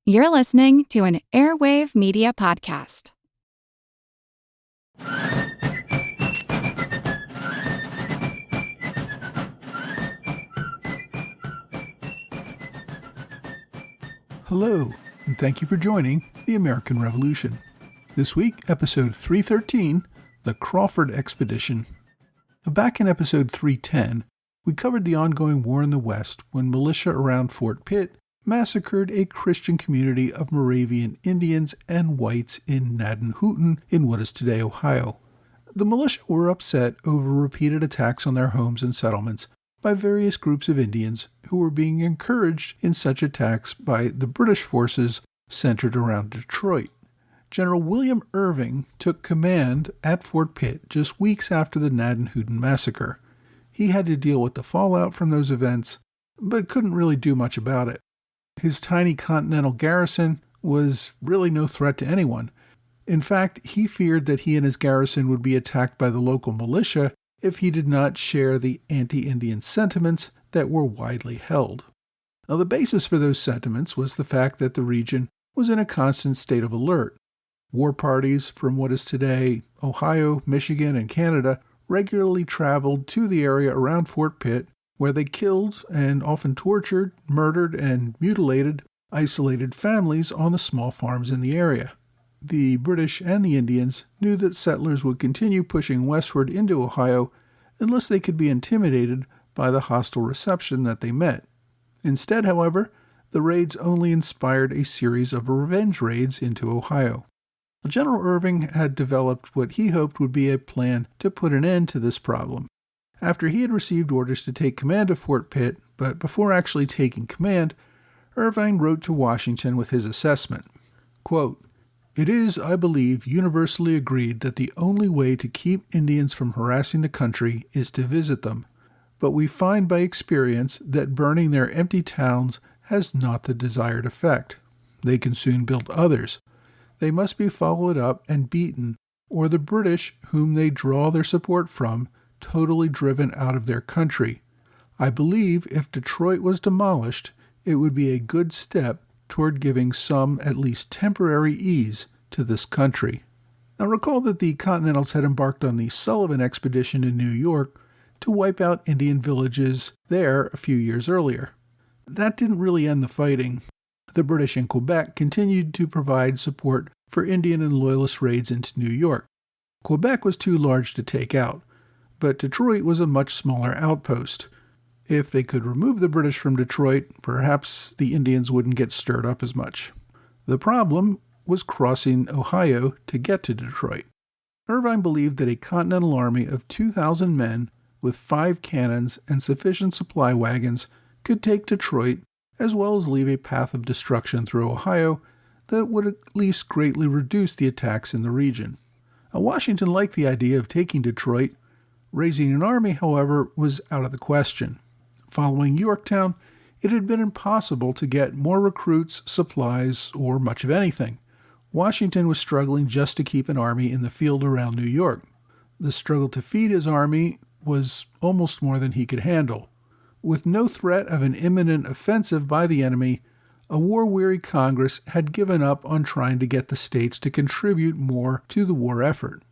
You're listening to an Airwave Media Podcast. Hello, and thank you for joining The American Revolution. This week, episode 313, The Crawford Expedition. Back in episode 310, we covered the ongoing war in the West when militia around Fort Pitt massacred a Christian community of Moravian Indians and whites in Gnadenhutten in what is today Ohio. The militia were upset over repeated attacks on their homes and settlements by various groups of Indians who were being encouraged in such attacks by the British forces centered around Detroit. General William Irving took command at Fort Pitt just weeks after the Gnadenhutten massacre. He had to deal with the fallout from those events, but couldn't really do much about it. His tiny continental garrison was really no threat to anyone. In fact, he feared that he and his garrison would be attacked by the local militia if he did not share the anti-Indian sentiments that were widely held. Now, the basis for those sentiments was the fact that the region was in a constant state of alert. War parties from what is today Ohio, Michigan, and Canada regularly traveled to the area around Fort Pitt, where they killed and often tortured, murdered, and mutilated isolated families on the small farms in the area. The British and the Indians knew that settlers would continue pushing westward into Ohio unless they could be intimidated by the hostile reception that they met. Instead, however, the raids only inspired a series of revenge raids into Ohio. General Irving had developed what he hoped would be a plan to put an end to this problem. After he had received orders to take command of Fort Pitt, but before actually taking command, Irving wrote to Washington with his assessment. Quote, "It is, I believe, universally agreed that the only way to keep Indians from harassing the country is to visit them, but we find by experience that burning their empty towns has not the desired effect. They can soon build others. They must be followed up and beaten, or the British, whom they draw their support from, totally driven out of their country. I believe if Detroit was demolished, it would be a good step toward giving some at least temporary ease to this country." Now recall that the Continentals had embarked on the Sullivan expedition in New York to wipe out Indian villages there a few years earlier. That didn't really end the fighting. The British in Quebec continued to provide support for Indian and Loyalist raids into New York. Quebec was too large to take out, but Detroit was a much smaller outpost. If they could remove the British from Detroit, perhaps the Indians wouldn't get stirred up as much. The problem was crossing Ohio to get to Detroit. Irving believed that a Continental Army of 2,000 men with 5 cannons and sufficient supply wagons could take Detroit, as well as leave a path of destruction through Ohio that would at least greatly reduce the attacks in the region. Now, Washington liked the idea of taking Detroit. Raising an army, however, was out of the question. Following Yorktown, it had been impossible to get more recruits, supplies, or much of anything. Washington was struggling just to keep an army in the field around New York. The struggle to feed his army was almost more than he could handle. With no threat of an imminent offensive by the enemy, a war-weary Congress had given up on trying to get the states to contribute more to the war effort.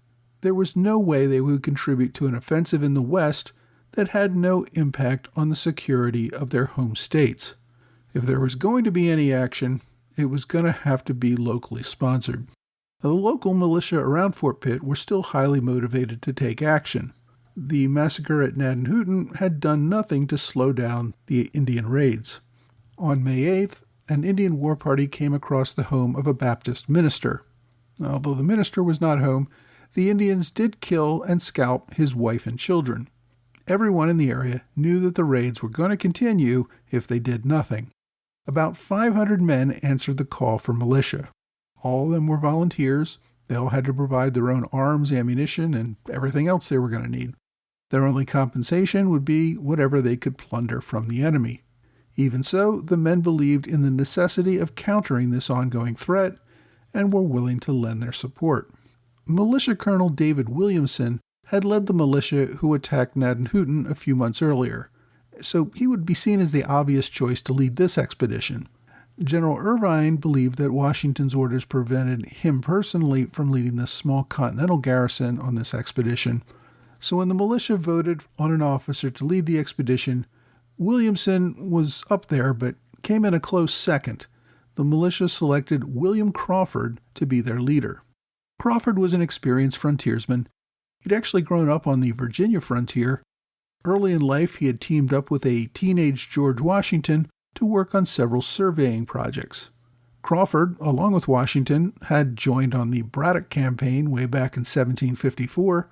There was no way they would contribute to an offensive in the West that had no impact on the security of their home states. If there was going to be any action, it was going to have to be locally sponsored. The local militia around Fort Pitt were still highly motivated to take action. The massacre at Gnadenhutten had done nothing to slow down the Indian raids. On May 8th, an Indian war party came across the home of a Baptist minister. Although the minister was not home, the Indians did kill and scalp his wife and children. Everyone in the area knew that the raids were going to continue if they did nothing. About 500 men answered the call for militia. All of them were volunteers. They all had to provide their own arms, ammunition, and everything else they were going to need. Their only compensation would be whatever they could plunder from the enemy. Even so, the men believed in the necessity of countering this ongoing threat and were willing to lend their support. Militia Colonel David Williamson had led the militia who attacked Gnadenhutten a few months earlier, so he would be seen as the obvious choice to lead this expedition. General Irvine believed that Washington's orders prevented him personally from leading the small Continental garrison on this expedition, so when the militia voted on an officer to lead the expedition, Williamson was up there but came in a close second. The militia selected William Crawford to be their leader. Crawford was an experienced frontiersman. He'd actually grown up on the Virginia frontier. Early in life, he had teamed up with a teenage George Washington to work on several surveying projects. Crawford, along with Washington, had joined on the Braddock Campaign way back in 1754,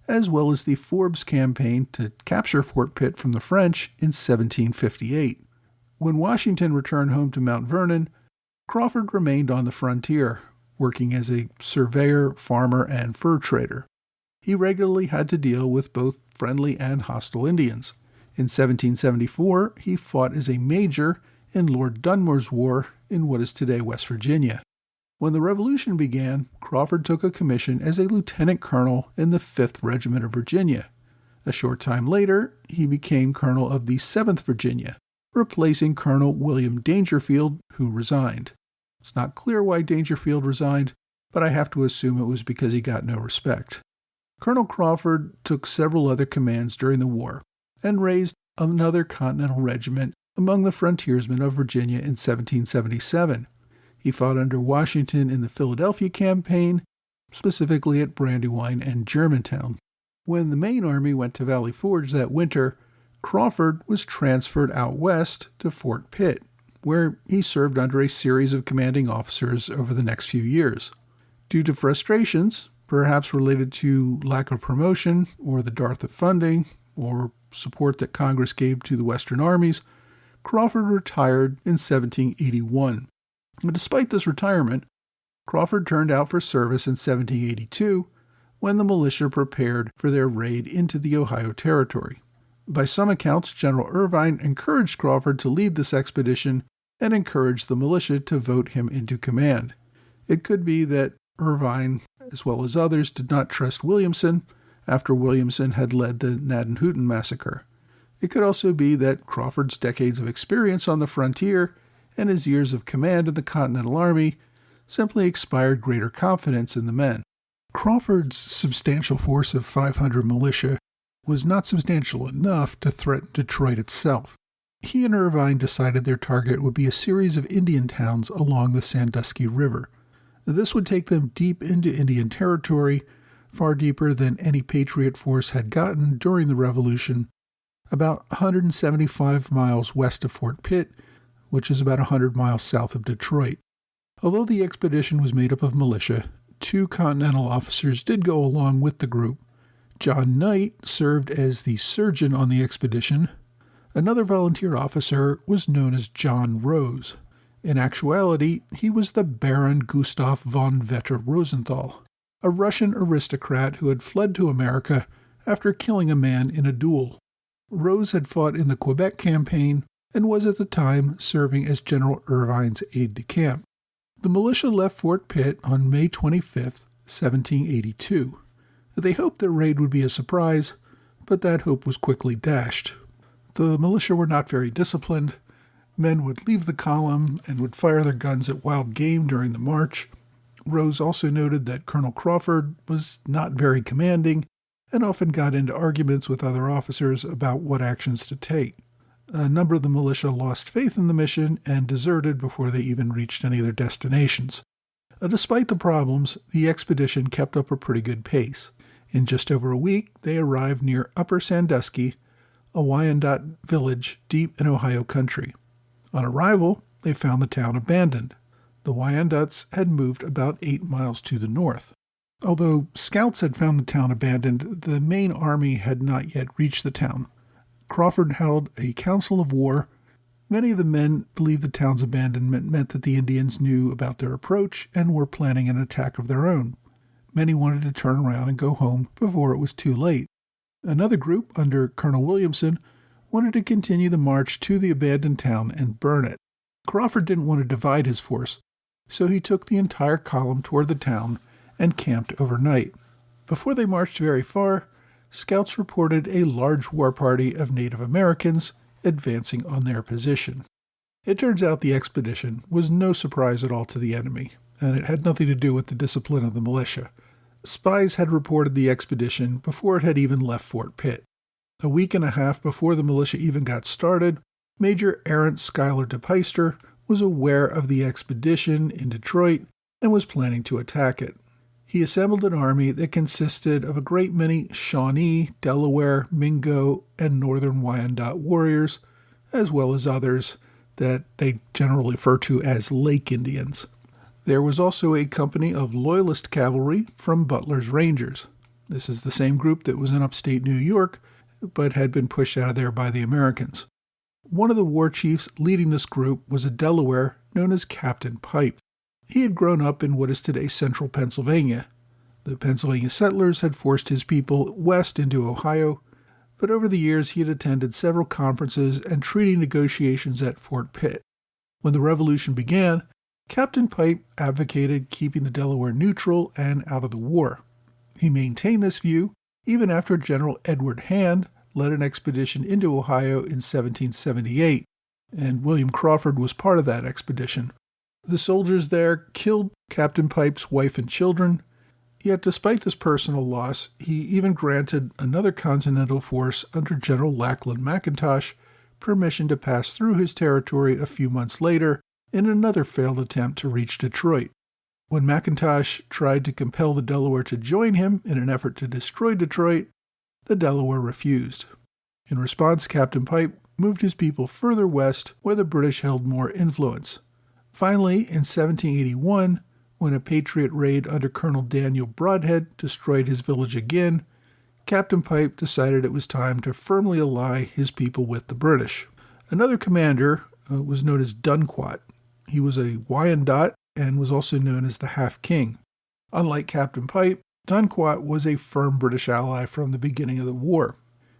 as well as the Forbes Campaign to capture Fort Pitt from the French in 1758. When Washington returned home to Mount Vernon, Crawford remained on the frontier, working as a surveyor, farmer, and fur trader. He regularly had to deal with both friendly and hostile Indians. In 1774, he fought as a major in Lord Dunmore's War in what is today West Virginia. When the Revolution began, Crawford took a commission as a lieutenant colonel in the 5th Regiment of Virginia. A short time later, he became colonel of the 7th Virginia, replacing Colonel William Dangerfield, who resigned. It's not clear why Dangerfield resigned, but I have to assume it was because he got no respect. Colonel Crawford took several other commands during the war and raised another Continental regiment among the frontiersmen of Virginia in 1777. He fought under Washington in the Philadelphia Campaign, specifically at Brandywine and Germantown. When the main army went to Valley Forge that winter, Crawford was transferred out west to Fort Pitt, where he served under a series of commanding officers over the next few years. Due to frustrations, perhaps related to lack of promotion or the dearth of funding or support that Congress gave to the Western armies, Crawford retired in 1781. But despite this retirement, Crawford turned out for service in 1782 when the militia prepared for their raid into the Ohio Territory. By some accounts, General Irvine encouraged Crawford to lead this expedition and encouraged the militia to vote him into command. It could be that Irvine, as well as others, did not trust Williamson after Williamson had led the Gnaddenhutten massacre. It could also be that Crawford's decades of experience on the frontier and his years of command in the Continental Army simply inspired greater confidence in the men. Crawford's substantial force of 500 militia was not substantial enough to threaten Detroit itself. He and Irvine decided their target would be a series of Indian towns along the Sandusky River. This would take them deep into Indian territory, far deeper than any Patriot force had gotten during the Revolution, about 175 miles west of Fort Pitt, which is about 100 miles south of Detroit. Although the expedition was made up of militia, 2 Continental officers did go along with the group. John Knight served as the surgeon on the expedition. Another volunteer officer was known as John Rose. In actuality, he was the Baron Gustav von Vetter Rosenthal, a Russian aristocrat who had fled to America after killing a man in a duel. Rose had fought in the Quebec campaign and was at the time serving as General Irvine's aide-de-camp. The militia left Fort Pitt on May 25, 1782. They hoped their raid would be a surprise, but that hope was quickly dashed. The militia were not very disciplined. Men would leave the column and would fire their guns at wild game during the march. Rose also noted that Colonel Crawford was not very commanding and often got into arguments with other officers about what actions to take. A number of the militia lost faith in the mission and deserted before they even reached any of their destinations. Despite the problems, the expedition kept up a pretty good pace. In just over a week, they arrived near Upper Sandusky, a Wyandot village deep in Ohio country. On arrival, they found the town abandoned. The Wyandots had moved about 8 miles to the north. Although scouts had found the town abandoned, the main army had not yet reached the town. Crawford held a council of war. Many of the men believed the town's abandonment meant that the Indians knew about their approach and were planning an attack of their own. Many wanted to turn around and go home before it was too late. Another group, under Colonel Williamson, wanted to continue the march to the abandoned town and burn it. Crawford didn't want to divide his force, so he took the entire column toward the town and camped overnight. Before they marched very far, scouts reported a large war party of Native Americans advancing on their position. It turns out the expedition was no surprise at all to the enemy, and it had nothing to do with the discipline of the militia. Spies had reported the expedition before it had even left Fort Pitt. A week and a half before the militia even got started, Major Aaron Schuyler de Peyster was aware of the expedition in Detroit and was planning to attack it. He assembled an army that consisted of a great many Shawnee, Delaware, Mingo, and Northern Wyandot warriors, as well as others that they generally refer to as Lake Indians. There was also a company of Loyalist cavalry from Butler's Rangers. This is the same group that was in upstate New York, but had been pushed out of there by the Americans. One of the war chiefs leading this group was a Delaware known as Captain Pipe. He had grown up in what is today central Pennsylvania. The Pennsylvania settlers had forced his people west into Ohio, but over the years he had attended several conferences and treaty negotiations at Fort Pitt. When the Revolution began, Captain Pipe advocated keeping the Delaware neutral and out of the war. He maintained this view even after General Edward Hand led an expedition into Ohio in 1778, and William Crawford was part of that expedition. The soldiers there killed Captain Pipe's wife and children, yet despite this personal loss, he even granted another Continental force under General Lackland McIntosh permission to pass through his territory a few months later in another failed attempt to reach Detroit. When McIntosh tried to compel the Delaware to join him in an effort to destroy Detroit, the Delaware refused. In response, Captain Pipe moved his people further west where the British held more influence. Finally, in 1781, when a Patriot raid under Colonel Daniel Brodhead destroyed his village again, Captain Pipe decided it was time to firmly ally his people with the British. Another commander was known as Dunquat. He was a Wyandot and was also known as the Half King. Unlike Captain Pipe, Dunquat was a firm British ally from the beginning of the war.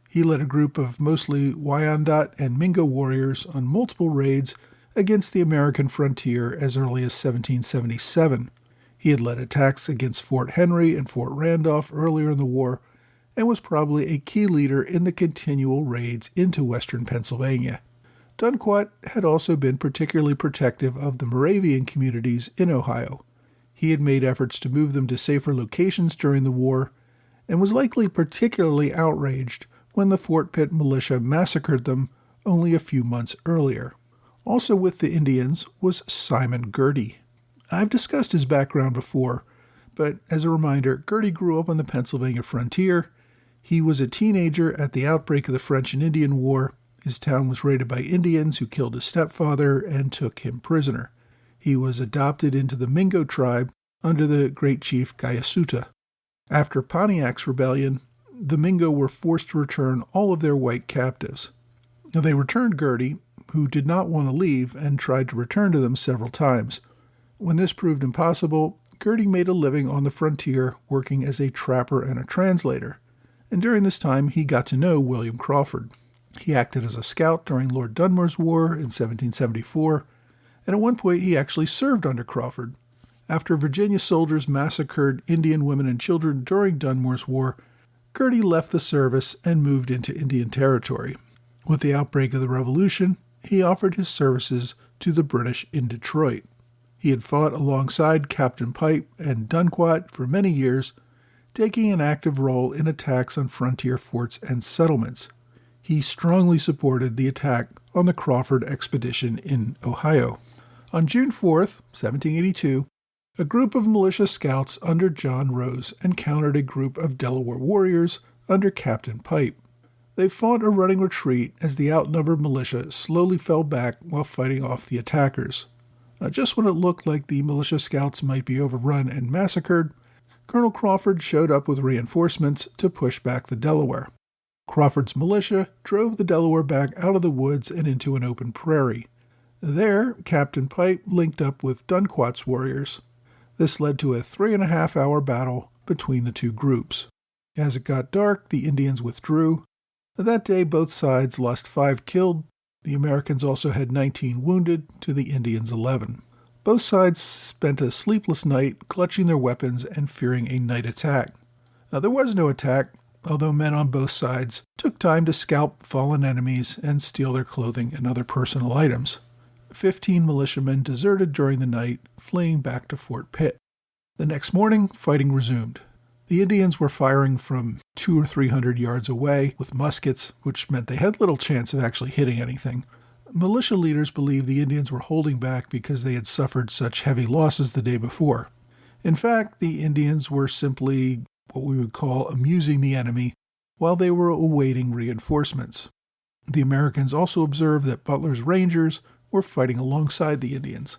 He led a group of mostly Wyandot and Mingo warriors on multiple raids against the American frontier as early as 1777. He had led attacks against Fort Henry and Fort Randolph earlier in the war and was probably a key leader in the continual raids into western Pennsylvania. Dunquat had also been particularly protective of the Moravian communities in Ohio. He had made efforts to move them to safer locations during the war and was likely particularly outraged when the Fort Pitt militia massacred them only a few months earlier. Also with the Indians was Simon Girty. I've discussed his background before, but as a reminder, Girty grew up on the Pennsylvania frontier. He was a teenager at the outbreak of the French and Indian War. His town was raided by Indians who killed his stepfather and took him prisoner. He was adopted into the Mingo tribe under the great chief Gayasuta. After Pontiac's rebellion, the Mingo were forced to return all of their white captives. Now, they returned Girty, who did not want to leave and tried to return to them several times. When this proved impossible, Girty made a living on the frontier working as a trapper and a translator. And during this time, he got to know William Crawford. He acted as a scout during Lord Dunmore's War in 1774, and at one point he actually served under Crawford. After Virginia soldiers massacred Indian women and children during Dunmore's War, Girty left the service and moved into Indian Territory. With the outbreak of the Revolution, he offered his services to the British in Detroit. He had fought alongside Captain Pipe and Dunquat for many years, taking an active role in attacks on frontier forts and settlements. He strongly supported the attack on the Crawford expedition in Ohio. On June 4th, 1782, a group of militia scouts under John Rose encountered a group of Delaware warriors under Captain Pipe. They fought a running retreat as the outnumbered militia slowly fell back while fighting off the attackers. Just when it looked like the militia scouts might be overrun and massacred, Colonel Crawford showed up with reinforcements to push back the Delaware. Crawford's militia drove the Delaware back out of the woods and into an open prairie. There, Captain Pipe linked up with Dunquat's warriors. This led to a 3.5-hour battle between the two groups. As it got dark, the Indians withdrew. That day, both sides lost 5 killed. The Americans also had 19 wounded to the Indians' 11. Both sides spent a sleepless night clutching their weapons and fearing a night attack. Now, there was no attack, although men on both sides took time to scalp fallen enemies and steal their clothing and other personal items. 15 militiamen deserted during the night, fleeing back to Fort Pitt. The next morning, fighting resumed. The Indians were firing from 200 or 300 yards away with muskets, which meant they had little chance of actually hitting anything. Militia leaders believed the Indians were holding back because they had suffered such heavy losses the day before. In fact, the Indians were simply what we would call amusing the enemy while they were awaiting reinforcements. The Americans also observed that Butler's Rangers were fighting alongside the Indians.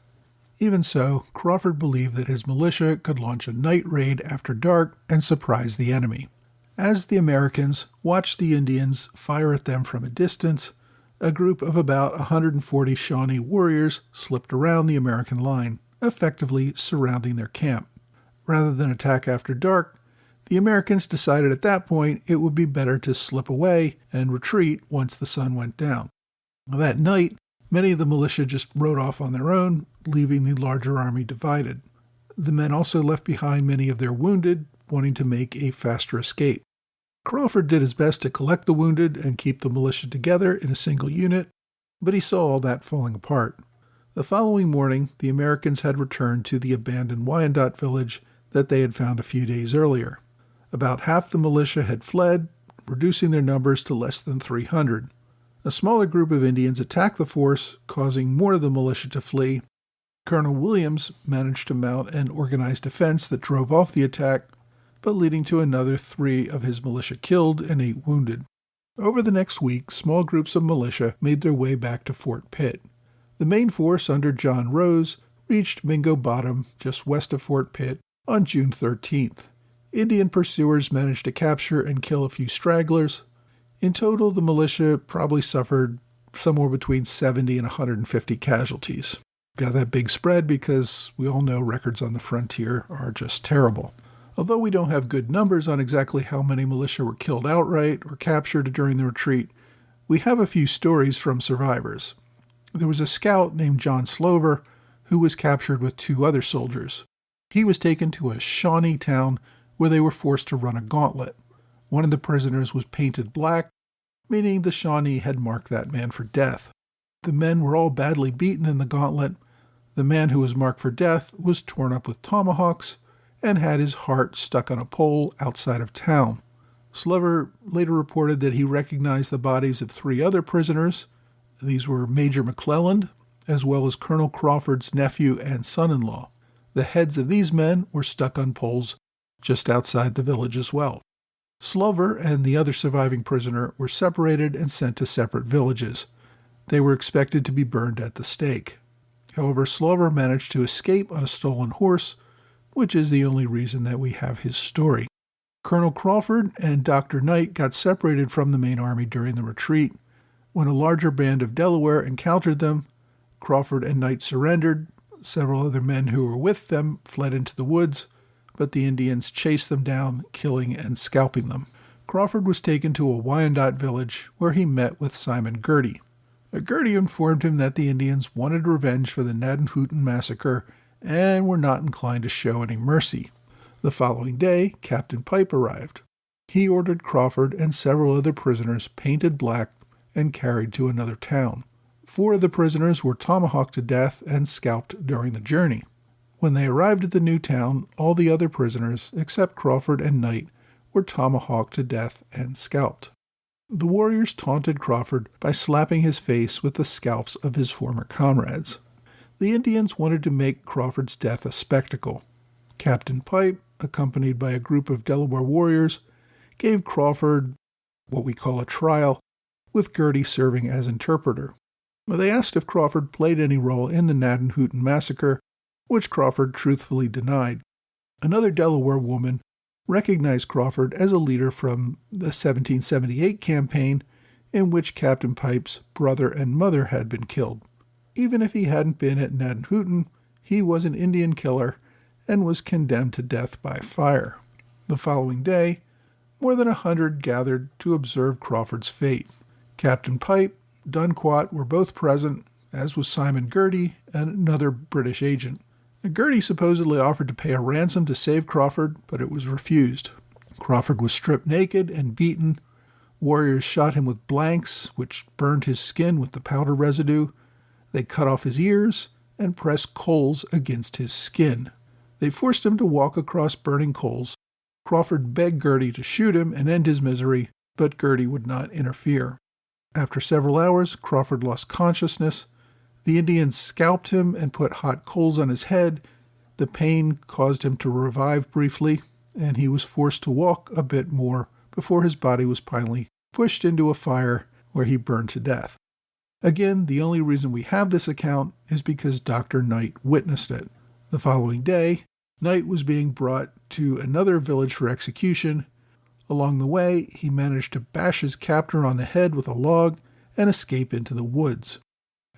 Even so, Crawford believed that his militia could launch a night raid after dark and surprise the enemy. As the Americans watched the Indians fire at them from a distance, a group of about 140 Shawnee warriors slipped around the American line, effectively surrounding their camp. Rather than attack after dark, the Americans decided at that point it would be better to slip away and retreat once the sun went down. That night, many of the militia just rode off on their own, leaving the larger army divided. The men also left behind many of their wounded, wanting to make a faster escape. Crawford did his best to collect the wounded and keep the militia together in a single unit, but he saw all that falling apart. The following morning, the Americans had returned to the abandoned Wyandotte village that they had found a few days earlier. About half the militia had fled, reducing their numbers to less than 300. A smaller group of Indians attacked the force, causing more of the militia to flee. Colonel Williams managed to mount an organized defense that drove off the attack, but leading to another 3 of his militia killed and 8 wounded. Over the next week, small groups of militia made their way back to Fort Pitt. The main force under John Rose reached Mingo Bottom, just west of Fort Pitt, on June 13th. Indian pursuers managed to capture and kill a few stragglers. In total, the militia probably suffered somewhere between 70 and 150 casualties. Got that big spread because we all know records on the frontier are just terrible. Although we don't have good numbers on exactly how many militia were killed outright or captured during the retreat, we have a few stories from survivors. There was a scout named John Slover who was captured with 2 other soldiers. He was taken to a Shawnee town where they were forced to run a gauntlet. One of the prisoners was painted black, meaning the Shawnee had marked that man for death. The men were all badly beaten in the gauntlet. The man who was marked for death was torn up with tomahawks and had his heart stuck on a pole outside of town. Slover later reported that he recognized the bodies of 3 other prisoners. These were Major McClelland, as well as Colonel Crawford's nephew and son-in-law. The heads of these men were stuck on poles just outside the village as well. Slover and the other surviving prisoner were separated and sent to separate villages. They were expected to be burned at the stake. However, Slover managed to escape on a stolen horse, which is the only reason that we have his story. Colonel Crawford and Dr. Knight got separated from the main army during the retreat. When a larger band of Delaware encountered them, Crawford and Knight surrendered. Several other men who were with them fled into the woods, but the Indians chased them down, killing and scalping them. Crawford was taken to a Wyandotte village where he met with Simon Girty. Girty informed him that the Indians wanted revenge for the Nadenhooten massacre and were not inclined to show any mercy. The following day, Captain Pipe arrived. He ordered Crawford and several other prisoners painted black and carried to another town. 4 of the prisoners were tomahawked to death and scalped during the journey. When they arrived at the new town, all the other prisoners, except Crawford and Knight, were tomahawked to death and scalped. The warriors taunted Crawford by slapping his face with the scalps of his former comrades. The Indians wanted to make Crawford's death a spectacle. Captain Pipe, accompanied by a group of Delaware warriors, gave Crawford what we call a trial, with Girty serving as interpreter. They asked if Crawford played any role in the Nadenhooten massacre, which Crawford truthfully denied. Another Delaware woman recognized Crawford as a leader from the 1778 campaign in which Captain Pipe's brother and mother had been killed. Even if he hadn't been at Nadenhooten, he was an Indian killer and was condemned to death by fire. The following day, more than 100 gathered to observe Crawford's fate. Captain Pipe, Dunquat were both present, as was Simon Girty and another British agent. Girty supposedly offered to pay a ransom to save Crawford, but it was refused. Crawford was stripped naked and beaten. Warriors shot him with blanks, which burned his skin with the powder residue. They cut off his ears and pressed coals against his skin. They forced him to walk across burning coals. Crawford begged Girty to shoot him and end his misery, but Girty would not interfere. After several hours, Crawford lost consciousness. The Indians scalped him and put hot coals on his head. The pain caused him to revive briefly, and he was forced to walk a bit more before his body was finally pushed into a fire where he burned to death. Again, the only reason we have this account is because Dr. Knight witnessed it. The following day, Knight was being brought to another village for execution. Along the way, he managed to bash his captor on the head with a log and escape into the woods.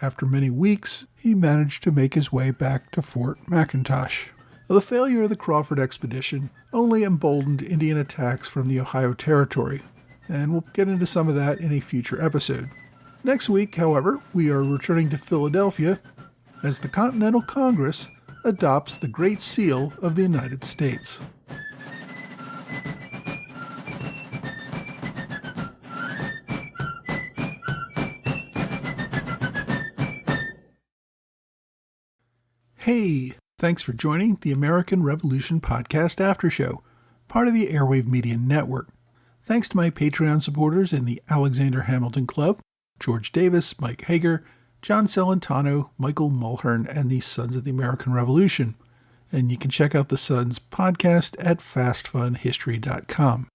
After many weeks, he managed to make his way back to Fort McIntosh. The failure of the Crawford expedition only emboldened Indian attacks from the Ohio Territory, and we'll get into some of that in a future episode. Next week, however, we are returning to Philadelphia as the Continental Congress adopts the Great Seal of the United States. Hey, thanks for joining the American Revolution Podcast After Show, part of the Airwave Media Network. Thanks to my Patreon supporters in the Alexander Hamilton Club, George Davis, Mike Hager, John Celentano, Michael Mulhern, and the Sons of the American Revolution. And you can check out the Sons podcast at fastfunhistory.com.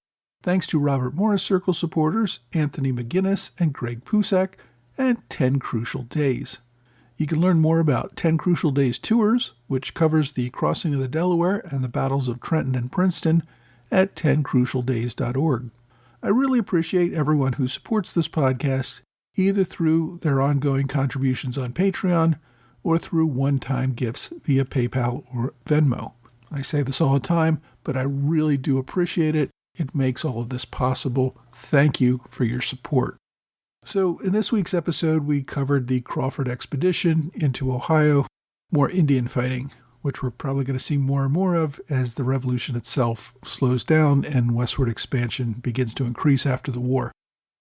Thanks to Robert Morris Circle supporters, Anthony McGinnis and Greg Pusak, and 10 Crucial Days. You can learn more about 10 Crucial Days Tours, which covers the crossing of the Delaware and the battles of Trenton and Princeton, at 10crucialdays.org. I really appreciate everyone who supports this podcast, either through their ongoing contributions on Patreon or through one-time gifts via PayPal or Venmo. I say this all the time, but I really do appreciate it. It makes all of this possible. Thank you for your support. So in this week's episode, we covered the Crawford expedition into Ohio, more Indian fighting, which we're probably going to see more and more of as the revolution itself slows down and westward expansion begins to increase after the war.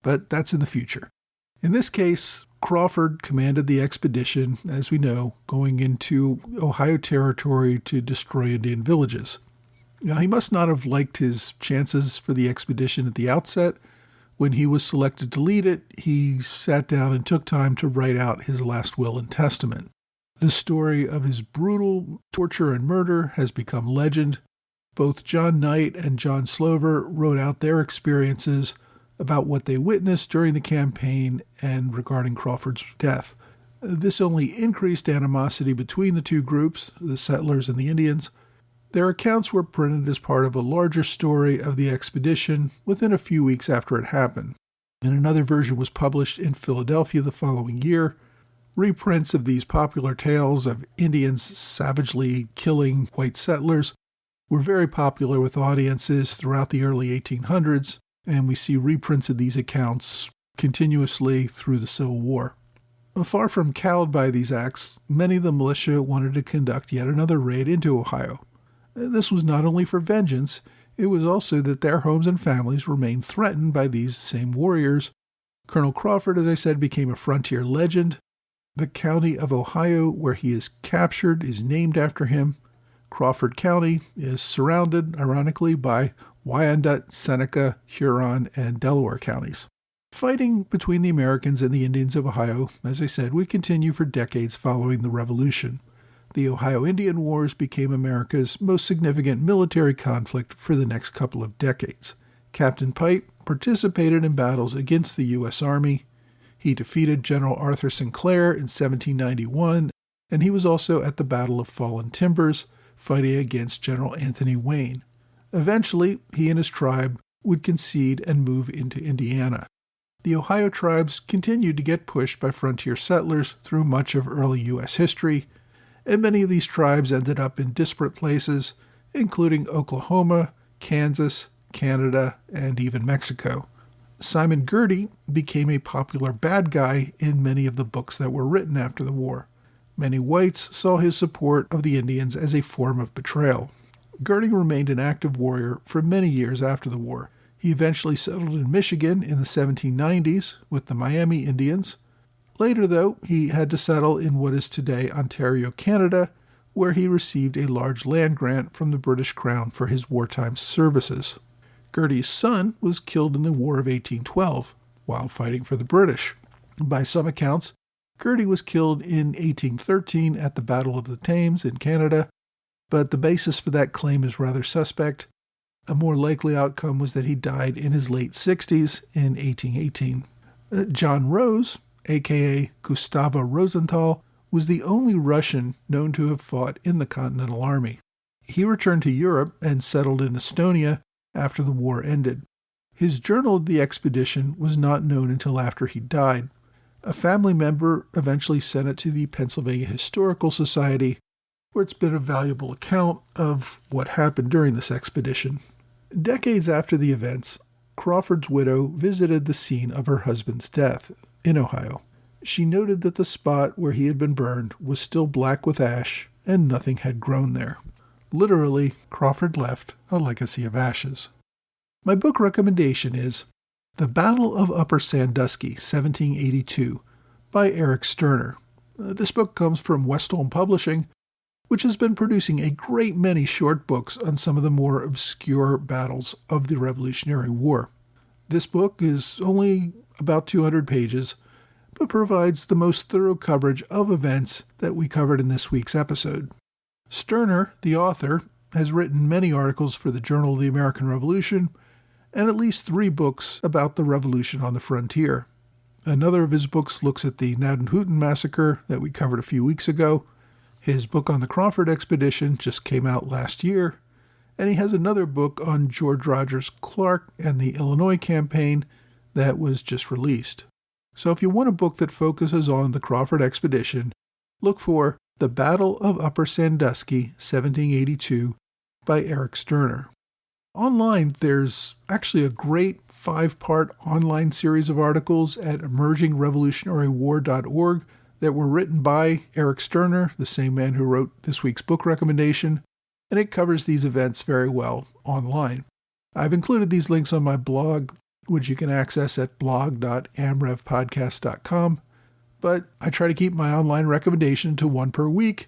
But that's in the future. In this case, Crawford commanded the expedition, as we know, going into Ohio Territory to destroy Indian villages. Now, he must not have liked his chances for the expedition at the outset. When he was selected to lead it, he sat down and took time to write out his last will and testament. The story of his brutal torture and murder has become legend. Both John Knight and John Slover wrote out their experiences about what they witnessed during the campaign and regarding Crawford's death. This only increased animosity between the two groups, the settlers and the Indians. Their accounts were printed as part of a larger story of the expedition within a few weeks after it happened, and another version was published in Philadelphia the following year. Reprints of these popular tales of Indians savagely killing white settlers were very popular with audiences throughout the early 1800s, and we see reprints of these accounts continuously through the Civil War. Far from cowed by these acts, many of the militia wanted to conduct yet another raid into Ohio. This was not only for vengeance, it was also that their homes and families remained threatened by these same warriors. Colonel Crawford, as I said, became a frontier legend. The county of Ohio where he is captured is named after him. Crawford County is surrounded, ironically, by Wyandot, Seneca, Huron, and Delaware counties. Fighting between the Americans and the Indians of Ohio, as I said, would continue for decades following the Revolution. The Ohio Indian Wars became America's most significant military conflict for the next couple of decades. Captain Pipe participated in battles against the U.S. Army. He defeated General Arthur Sinclair in 1791, and he was also at the Battle of Fallen Timbers, fighting against General Anthony Wayne. Eventually, he and his tribe would concede and move into Indiana. The Ohio tribes continued to get pushed by frontier settlers through much of early U.S. history, and many of these tribes ended up in disparate places, including Oklahoma, Kansas, Canada, and even Mexico. Simon Girty became a popular bad guy in many of the books that were written after the war. Many whites saw his support of the Indians as a form of betrayal. Girty remained an active warrior for many years after the war. He eventually settled in Michigan in the 1790s with the Miami Indians. Later, though, he had to settle in what is today Ontario, Canada, where he received a large land grant from the British Crown for his wartime services. Gertie's son was killed in the War of 1812 while fighting for the British. By some accounts, Gertie was killed in 1813 at the Battle of the Thames in Canada, but the basis for that claim is rather suspect. A more likely outcome was that he died in his late 60s in 1818. John Rose, a.k.a. Gustavo Rosenthal, was the only Russian known to have fought in the Continental Army. He returned to Europe and settled in Estonia after the war ended. His journal of the expedition was not known until after he died. A family member eventually sent it to the Pennsylvania Historical Society, where it's been a valuable account of what happened during this expedition. Decades after the events, Crawford's widow visited the scene of her husband's death in Ohio. She noted that the spot where he had been burned was still black with ash and nothing had grown there. Literally, Crawford left a legacy of ashes. My book recommendation is The Battle of Upper Sandusky, 1782, by Eric Sterner. This book comes from Westholme Publishing, which has been producing a great many short books on some of the more obscure battles of the Revolutionary War. This book is only about 200 pages, but provides the most thorough coverage of events that we covered in this week's episode. Sterner, the author, has written many articles for the Journal of the American Revolution and at least 3 books about the revolution on the frontier. Another of his books looks at the Gnadenhutten massacre that we covered a few weeks ago. His book on the Crawford expedition just came out last year, and he has another book on George Rogers Clark and the Illinois campaign that was just released. So if you want a book that focuses on the Crawford expedition, look for The Battle of Upper Sandusky, 1782, by Eric Sterner. Online, there's actually a great 5-part online series of articles at emergingrevolutionarywar.org that were written by Eric Sterner, the same man who wrote this week's book recommendation, and it covers these events very well online. I've included these links on my blog, which you can access at blog.amrevpodcast.com, but I try to keep my online recommendation to 1 per week,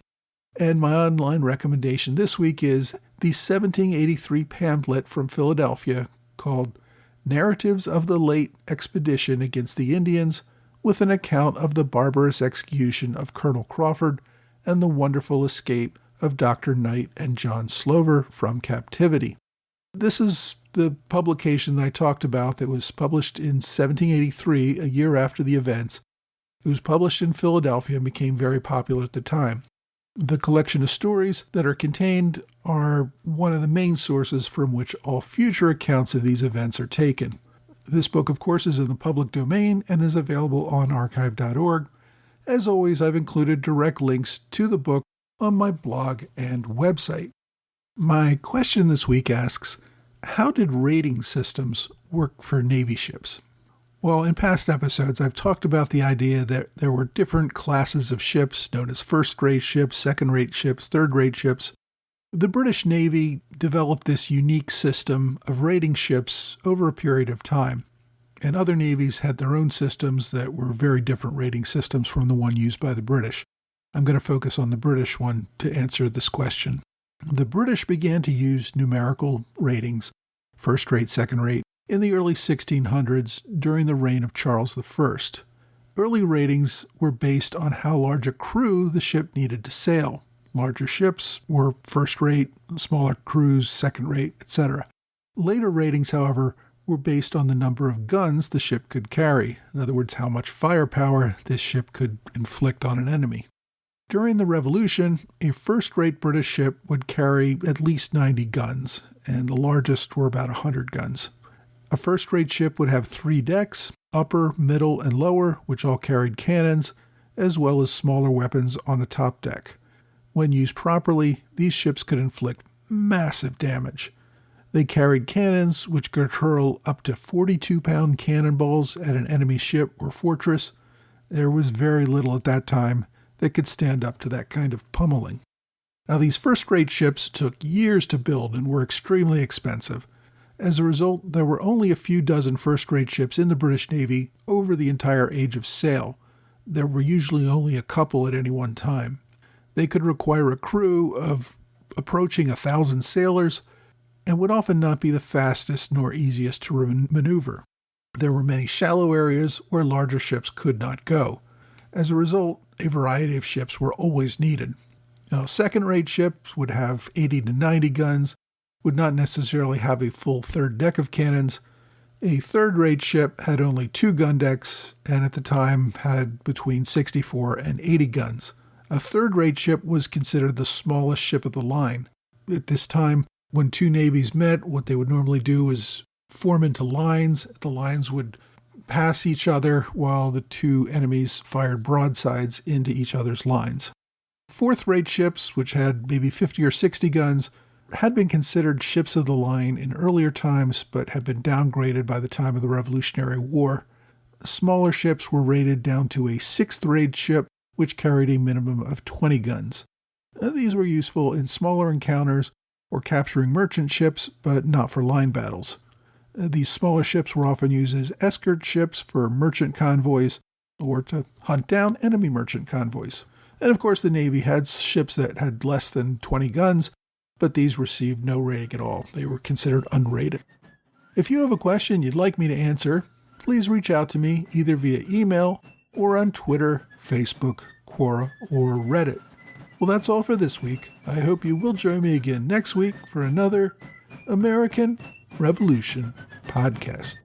and my online recommendation this week is the 1783 pamphlet from Philadelphia called Narratives of the Late Expedition Against the Indians, with an account of the barbarous execution of Colonel Crawford and the wonderful escape of Dr. Knight and John Slover from captivity. This is the publication that I talked about that was published in 1783, a year after the events. It was published in Philadelphia and became very popular at the time. The collection of stories that are contained are one of the main sources from which all future accounts of these events are taken. This book, of course, is in the public domain and is available on archive.org. As always, I've included direct links to the book on my blog and website. My question this week asks, how did rating systems work for Navy ships? Well, in past episodes, I've talked about the idea that there were different classes of ships known as first-rate ships, second-rate ships, third-rate ships. The British Navy developed this unique system of rating ships over a period of time, and other navies had their own systems that were very different rating systems from the one used by the British. I'm going to focus on the British one to answer this question. The British began to use numerical ratings, first rate, second rate, in the early 1600s during the reign of Charles I. Early ratings were based on how large a crew the ship needed to sail. Larger ships were first rate, smaller crews, second rate, etc. Later ratings, however, were based on the number of guns the ship could carry. In other words, how much firepower this ship could inflict on an enemy. During the Revolution, a first-rate British ship would carry at least 90 guns, and the largest were about 100 guns. A first-rate ship would have 3 decks, upper, middle, and lower, which all carried cannons, as well as smaller weapons on a top deck. When used properly, these ships could inflict massive damage. They carried cannons which could hurl up to 42-pound cannonballs at an enemy ship or fortress. There was very little at that time that could stand up to that kind of pummeling. Now, these first-rate ships took years to build and were extremely expensive. As a result, there were only a few dozen first-rate ships in the British Navy over the entire age of sail. there were usually only a couple at any one time. They could require a crew of approaching 1,000 sailors and would often not be the fastest nor easiest to maneuver. There were many shallow areas where larger ships could not go. As a result, a variety of ships were always needed. Now, second-rate ships would have 80 to 90 guns, would not necessarily have a full third deck of cannons. A third-rate ship had only 2 gun decks, and at the time had between 64 and 80 guns. A third-rate ship was considered the smallest ship of the line. At this time, when two navies met, what they would normally do is form into lines. The lines would pass each other while the two enemies fired broadsides into each other's lines. Fourth-rate ships, which had maybe 50 or 60 guns, had been considered ships of the line in earlier times, but had been downgraded by the time of the Revolutionary War. Smaller ships were rated down to a sixth-rate ship, which carried a minimum of 20 guns. These were useful in smaller encounters or capturing merchant ships, but not for line battles. These smaller ships were often used as escort ships for merchant convoys or to hunt down enemy merchant convoys. And of course, the Navy had ships that had less than 20 guns, but these received no rating at all. They were considered unrated. If you have a question you'd like me to answer, please reach out to me either via email or on Twitter, Facebook, Quora, or Reddit. Well, that's all for this week. I hope you will join me again next week for another American Revolution podcast.